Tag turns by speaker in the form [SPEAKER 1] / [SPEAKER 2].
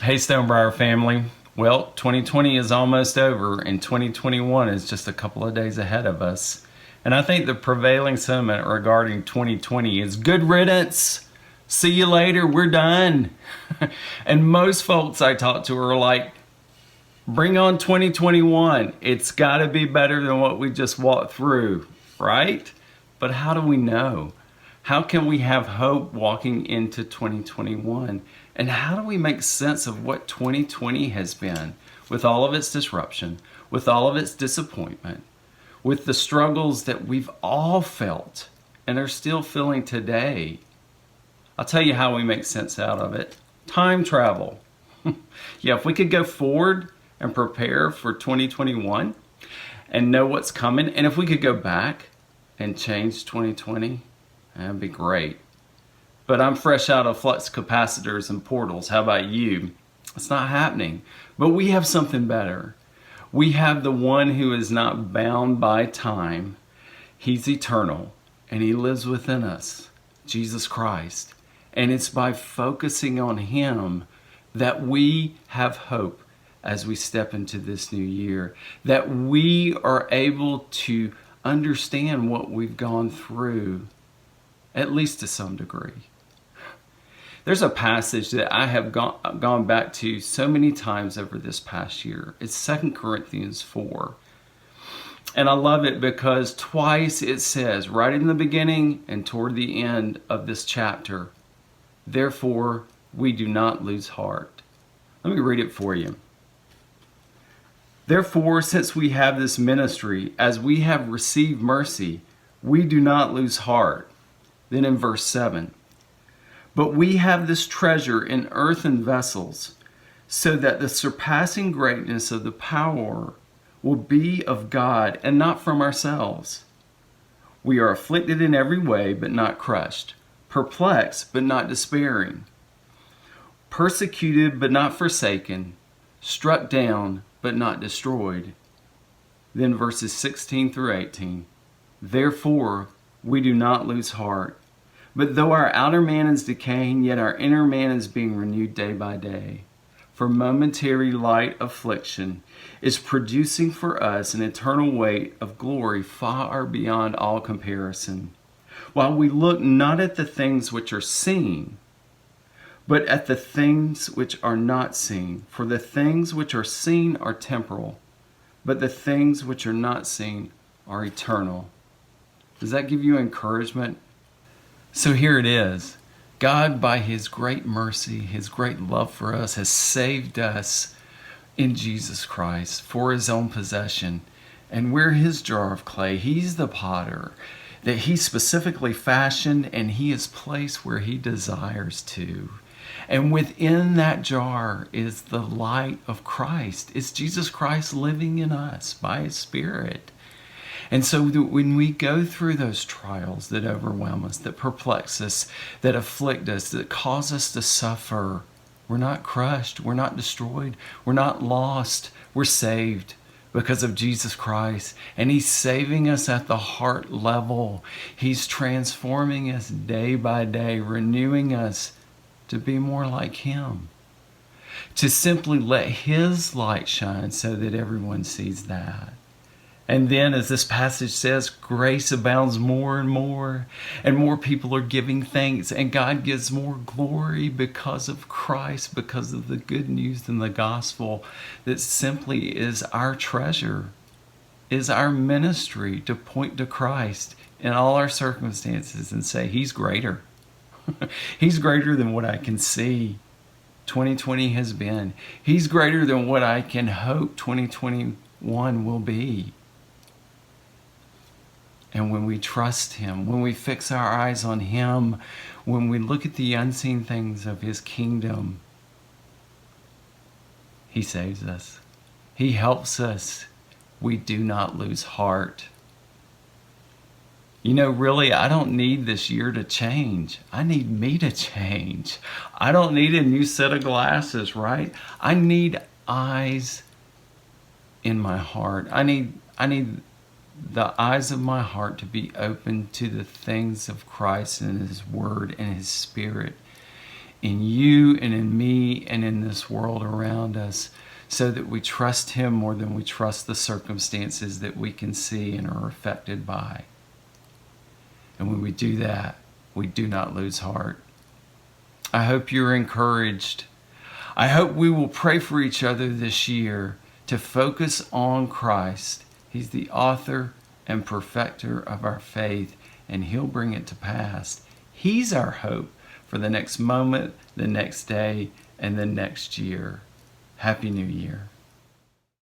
[SPEAKER 1] Hey, Stonebriar family. Well, 2020 is almost over and 2021 is just a couple of days ahead of us. And I think the prevailing sentiment regarding 2020 is good riddance. See you later, we're done. And most folks I talk to are like, bring on 2021. It's got to be better than what we just walked through, right? But how do we know? How can we have hope walking into 2021? And how do we make sense of what 2020 has been with all of its disruption, with all of its disappointment, with the struggles that we've all felt and are still feeling today? I'll tell you how we make sense out of it. Time travel. Yeah, if we could go forward and prepare for 2021 and know what's coming, and if we could go back and change 2020, that'd be great. But I'm fresh out of flux capacitors and portals. How about you? It's not happening. But we have something better. We have the one who is not bound by time. He's eternal and he lives within us, Jesus Christ. And it's by focusing on him that we have hope as we step into this new year, that we are able to understand what we've gone through, at least to some degree. There's a passage that I have gone back to so many times over this past year. It's 2 Corinthians 4. And I love it because twice it says, right in the beginning and toward the end of this chapter, therefore we do not lose heart. Let me read it for you. Therefore, since we have this ministry, as we have received mercy, we do not lose heart. Then in verse 7, but we have this treasure in earthen vessels, so that the surpassing greatness of the power will be of God and not from ourselves. We are afflicted in every way, but not crushed, perplexed, but not despairing, persecuted, but not forsaken, struck down, but not destroyed. Then verses 16 through 18, therefore we do not lose heart. But though our outer man is decaying, yet our inner man is being renewed day by day. For momentary light affliction is producing for us an eternal weight of glory far beyond all comparison. While we look not at the things which are seen, but at the things which are not seen. For the things which are seen are temporal, but the things which are not seen are eternal. Does that give you encouragement? So here it is. God, by his great mercy, his great love for us, has saved us in Jesus Christ for his own possession. And we're his jar of clay. He's the potter that he specifically fashioned, and he is placed where he desires to. And within that jar is the light of Christ. It's Jesus Christ living in us by his Spirit. And so when we go through those trials that overwhelm us, that perplex us, that afflict us, that cause us to suffer, we're not crushed, we're not destroyed, we're not lost, we're saved because of Jesus Christ. And he's saving us at the heart level. He's transforming us day by day, renewing us to be more like him, to simply let his light shine so that everyone sees that. And then, as this passage says, grace abounds more and more people are giving thanks, and God gives more glory because of Christ, because of the good news in the gospel that simply is our treasure, is our ministry to point to Christ in all our circumstances and say, he's greater. He's greater than what I can see 2020 has been. He's greater than what I can hope 2021 will be. And when we trust him, when we fix our eyes on him, when we look at the unseen things of his kingdom, he saves us. He helps us. We do not lose heart. You know, really, I don't need this year to change. I need me to change. I don't need a new set of glasses, right? I need eyes in my heart. I need the eyes of my heart to be open to the things of Christ and his word and his Spirit in you and in me and in this world around us, so that we trust him more than we trust the circumstances that we can see and are affected by. And when we do that, we do not lose heart. I hope you're encouraged. I hope we will pray for each other this year to focus on Christ. He's the author and perfecter of our faith, and he'll bring it to pass. He's our hope for the next moment, the next day, and the next year. Happy New Year.